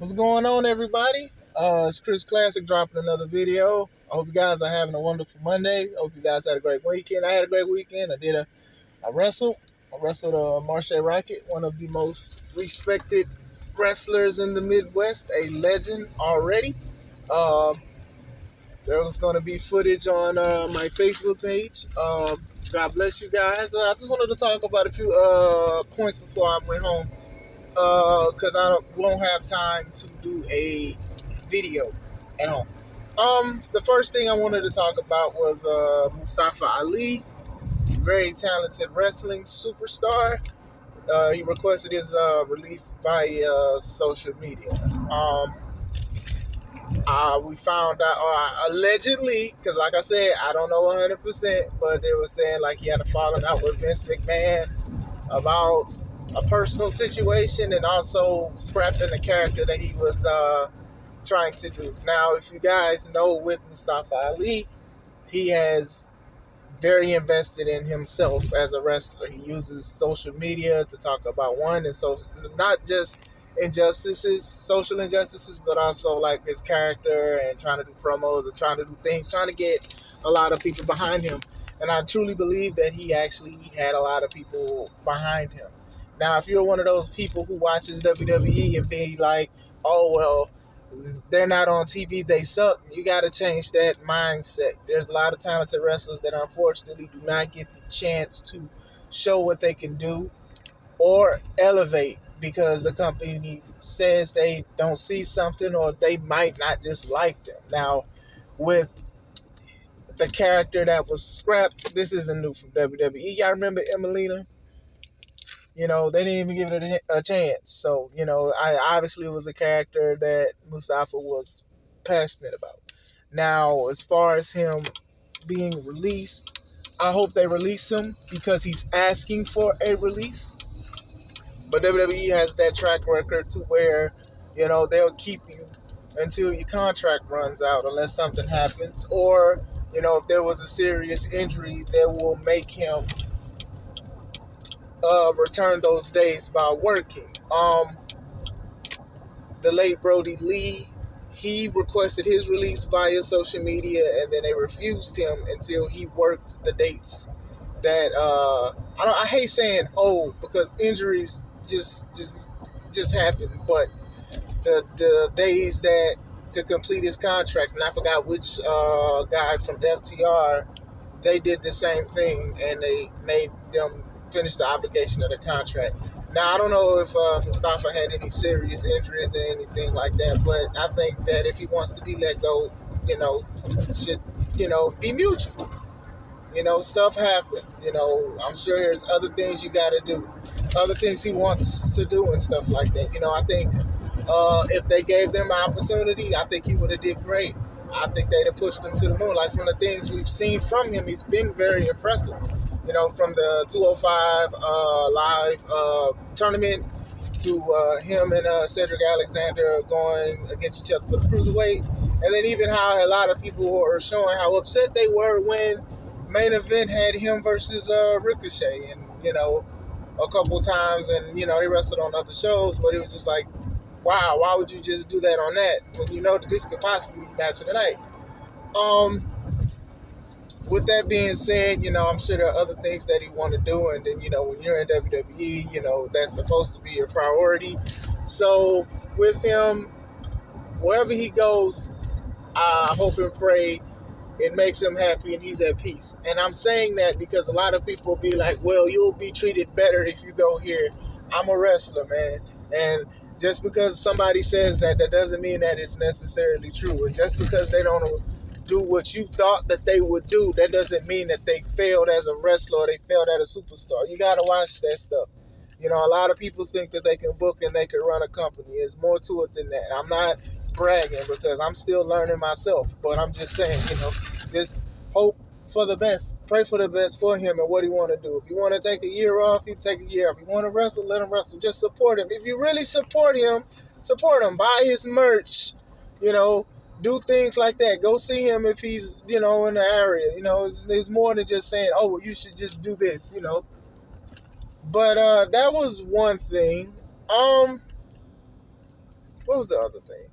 What's going on, everybody? It's Chris Classic dropping another video. I hope you guys are having a wonderful Monday. I hope you guys had a great weekend. I had a great weekend. I did a wrestle. I wrestled Marshe Rockett, one of the most respected wrestlers in the Midwest, a legend already. Uh, there was going to be footage on my Facebook page. God bless you guys. I just wanted to talk about a few points before I went home, because I won't have time to do a video at home. The first thing I wanted to talk about was Mustafa Ali, very talented wrestling superstar. He requested his release via social media. We found out, allegedly, because like I said, I don't know 100%, but they were saying like he had a falling out with Vince McMahon about a personal situation and also scrapping the character that he was trying to do. Now, if you guys know, with Mustafa Ali, he has very invested in himself as a wrestler. He uses social media to talk about and so not just social injustices, but also like his character and trying to do promos and trying to do things, trying to get a lot of people behind him. And I truly believe that he actually had a lot of people behind him. Now, if you're one of those people who watches WWE and be like, oh, well, they're not on TV, they suck, you got to change that mindset. There's a lot of talented wrestlers that unfortunately do not get the chance to show what they can do or elevate because the company says they don't see something or they might not just like them. Now, with the character that was scrapped, this isn't new from WWE. Y'all remember Emelina? You know, they didn't even give it a chance. So, you know, obviously it was a character that Mustafa was passionate about. Now, as far as him being released, I hope they release him because he's asking for a release. But WWE has that track record to where, you know, they'll keep you until your contract runs out unless something happens. Or, you know, if there was a serious injury, they will make him return those days by working. The late Brody Lee, he requested his release via social media, and then they refused him until he worked the dates that I hate saying old because injuries just happen, but the days that to complete his contract, and I forgot which guy from FTR, they did the same thing and they made them finish the obligation of the contract. Now, I don't know if Mustafa had any serious injuries or anything like that, but I think that if he wants to be let go, you know, should, you know, be mutual. You know, stuff happens. You know, I'm sure there's other things you got to do, other things he wants to do and stuff like that. You know, I think if they gave them an opportunity, I think he would have did great. I think they'd have pushed him to the moon. Like, from the things we've seen from him, he's been very impressive. You know, from the 205 live tournament to him and Cedric Alexander going against each other for the cruiserweight. And then even how a lot of people were showing how upset they were when main event had him versus Ricochet. And, you know, a couple times, and, you know, they wrestled on other shows, but it was just like, wow, why would you just do that on that when you know that this could possibly be match of the night? With that being said, you know, I'm sure there are other things that he want to do, and then, you know, when you're in WWE, you know, that's supposed to be your priority. So with him, wherever he goes, I hope and pray it makes him happy and he's at peace. And I'm saying that because a lot of people be like, well, you'll be treated better if you go here. I'm a wrestler, man. And just because somebody says that, that doesn't mean that it's necessarily true. And just because they don't do what you thought that they would do, that doesn't mean that they failed as a wrestler or they failed as a superstar. You got to watch that stuff. You know, a lot of people think that they can book and they can run a company. There's more to it than that. I'm not bragging because I'm still learning myself, but I'm just saying, you know, just hope for the best. Pray for the best for him and what he want to do. If you want to take a year off, you take a year off. If you want to wrestle, let him wrestle. Just support him. If you really support him, buy his merch, you know, do things like that. Go see him if he's, you know, in the area. You know, there's more than just saying, oh, well, you should just do this, you know. But that was one thing. what was the other thing?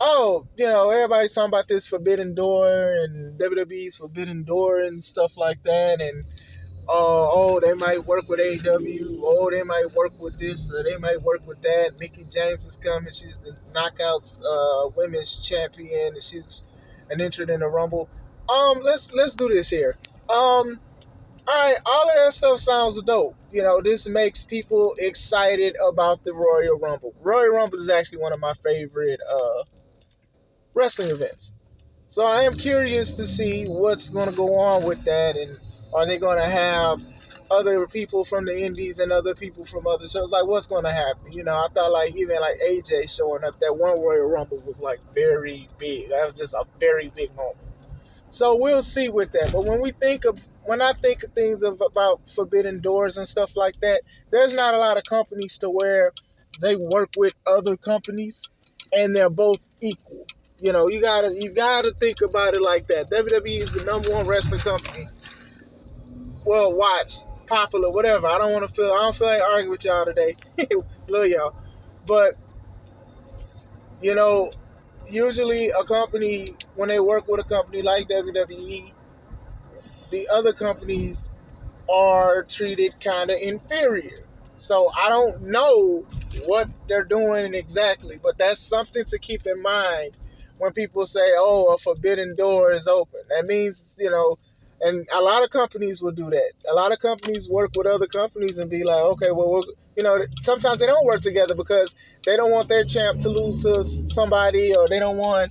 Oh, everybody's talking about this Forbidden Door and WWE's Forbidden Door and stuff like that. And, they might work with AEW. Oh, they might work with this. Or they might work with that. Mickie James is coming. She's the Knockouts women's champion. And she's an entrant in the Rumble. Let's do this here. All right, all of that stuff sounds dope. This makes people excited about the Royal Rumble. Royal Rumble is actually one of my favorite wrestling events. So I am curious to see what's going to go on with that, and are they going to have other people from the indies and other people from other shows? Like, what's going to happen? I thought even AJ showing up, that one Royal Rumble was very big. That was just a very big moment. So we'll see with that. But when I think of things about Forbidden Doors and stuff like that, there's not a lot of companies to where they work with other companies and they're both equal. You gotta think about it like that. WWE is the number one wrestling company. Well, watched, popular, whatever. I don't feel like arguing with y'all today. Love y'all. But usually a company, when they work with a company like WWE, the other companies are treated kind of inferior. So I don't know what they're doing exactly, but that's something to keep in mind when people say, oh, a forbidden door is open. That means, and a lot of companies will do that. A lot of companies work with other companies and be like, okay, well, sometimes they don't work together because they don't want their champ to lose to somebody, or they don't want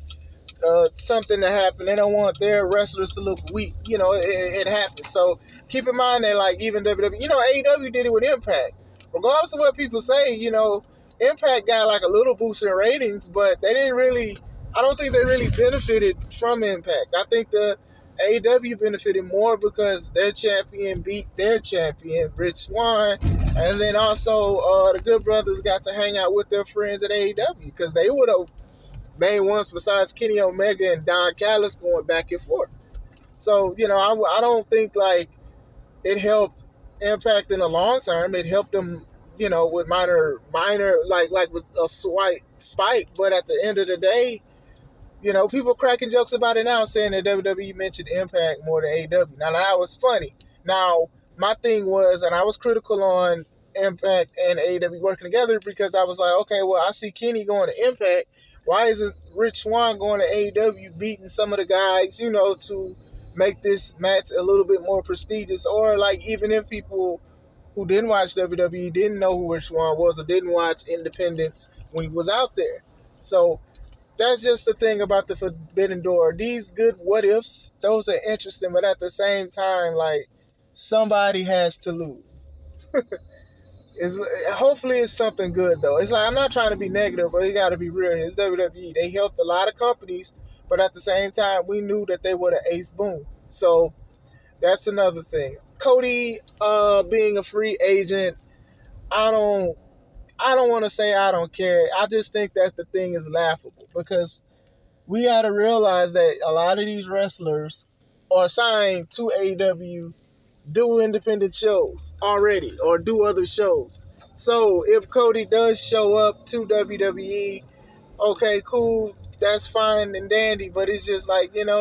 something to happen. They don't want their wrestlers to look weak. It happens. So keep in mind that even WWE, AEW did it with Impact. Regardless of what people say, Impact got a little boost in ratings, but they didn't really, I don't think they really benefited from Impact. I think the AEW benefited more because their champion beat their champion, Rich Swann, and then also the Good Brothers got to hang out with their friends at AEW, because they would have main ones besides Kenny Omega and Don Callis going back and forth. So, I don't think it helped Impact in the long term. It helped them, with minor with a slight spike. But at the end of the day, people cracking jokes about it now, saying that WWE mentioned Impact more than AEW. Now, that was funny. Now, my thing was, and I was critical on Impact and AEW working together, because I was like, okay, well, I see Kenny going to Impact. Why isn't Rich Swann going to AEW, beating some of the guys, to make this match a little bit more prestigious? Or even if people who didn't watch WWE didn't know who Rich Swann was, or didn't watch Independence when he was out there. So that's just the thing about the Forbidden Door. These good what ifs, those are interesting, but at the same time, somebody has to lose. Hopefully it's something good, though. It's I'm not trying to be negative, but you got to be real here. It's WWE. They helped a lot of companies, but at the same time, we knew that they were the ace boom. So that's another thing. Cody being a free agent, I don't want to say I don't care. I just think that the thing is laughable, because we got to realize that a lot of these wrestlers are signed to AEW, do independent shows already, or do other shows. So if Cody does show up to WWE, okay, cool, that's fine and dandy, but it's just and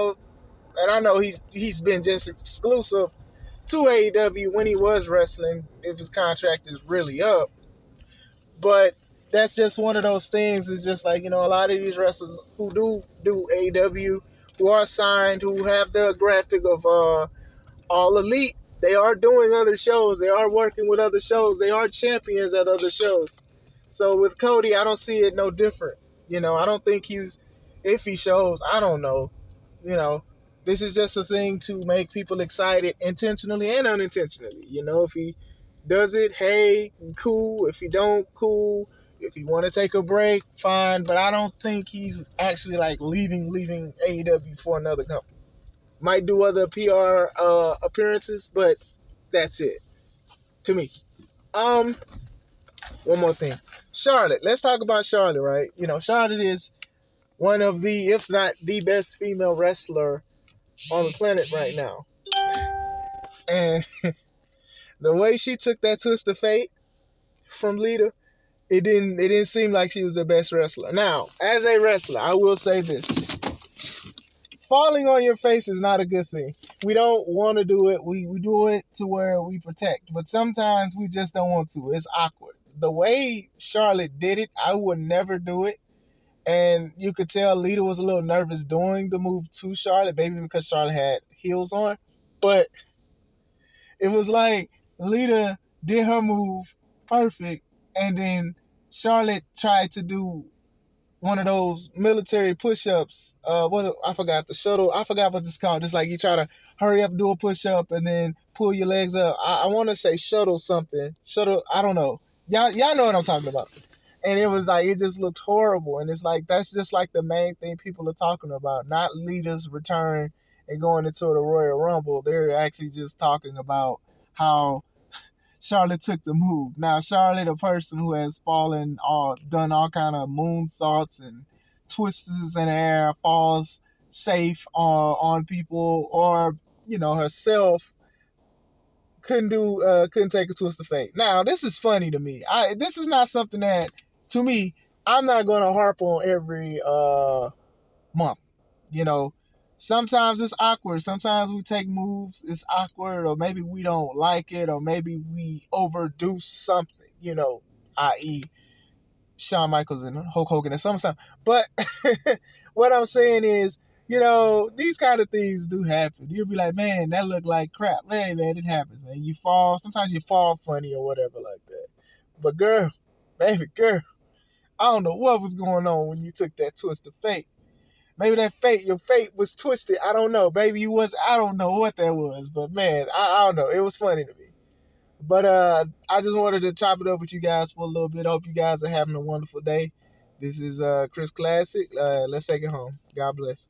I know he's been just exclusive to AEW when he was wrestling, if his contract is really up. But that's just one of those things. It's just a lot of these wrestlers who do AEW, who are signed, who have the graphic of All Elite, they are doing other shows. They are working with other shows. They are champions at other shows. So with Cody, I don't see it no different. I don't think if he shows, I don't know. This is just a thing to make people excited, intentionally and unintentionally. If he does it, hey, cool. If he don't, cool. If he want to take a break, fine. But I don't think he's actually leaving AEW for another company. Might do other PR appearances, but that's it to me. One more thing. Charlotte. Let's talk about Charlotte, right? Charlotte is one of the, if not the best female wrestler on the planet right now. And the way she took that twist of fate from Lita, it didn't seem like she was the best wrestler. Now, as a wrestler, I will say this. Falling on your face is not a good thing. We don't want to do it. We do it to where we protect. But sometimes we just don't want to. It's awkward. The way Charlotte did it, I would never do it. And you could tell Lita was a little nervous doing the move to Charlotte, maybe because Charlotte had heels on. But it was like Lita did her move perfect, and then Charlotte tried to do one of those military push-ups. What I forgot the shuttle. I forgot what it's called. Just like you try to hurry up, do a push-up, and then pull your legs up. I want to say shuttle something. Shuttle. I don't know. Y'all know what I'm talking about. And it was like it just looked horrible. And it's like that's just like the main thing people are talking about. Not Lita's return and going into the Royal Rumble. They're actually just talking about how Charlotte took the move. Now, Charlotte, a person who has done all kind of moonsaults and twists in the air, falls safe on people, or herself couldn't take a twist of fate. Now, this is funny to me. This is not something that, to me, I'm not going to harp on every month. Sometimes it's awkward. Sometimes we take moves, it's awkward, or maybe we don't like it, or maybe we overdo something, i.e. Shawn Michaels and Hulk Hogan and some stuff. But what I'm saying is, these kind of things do happen. You'll be like, man, that looked like crap. Hey, man, it happens, man. You fall. Sometimes you fall funny or whatever like that. But girl, baby girl, I don't know what was going on when you took that twist of fate. Maybe your fate was twisted. I don't know. Maybe you was, I don't know what that was. But man, I don't know. It was funny to me. But I just wanted to chop it up with you guys for a little bit. I hope you guys are having a wonderful day. This is Chris Classic. Let's take it home. God bless.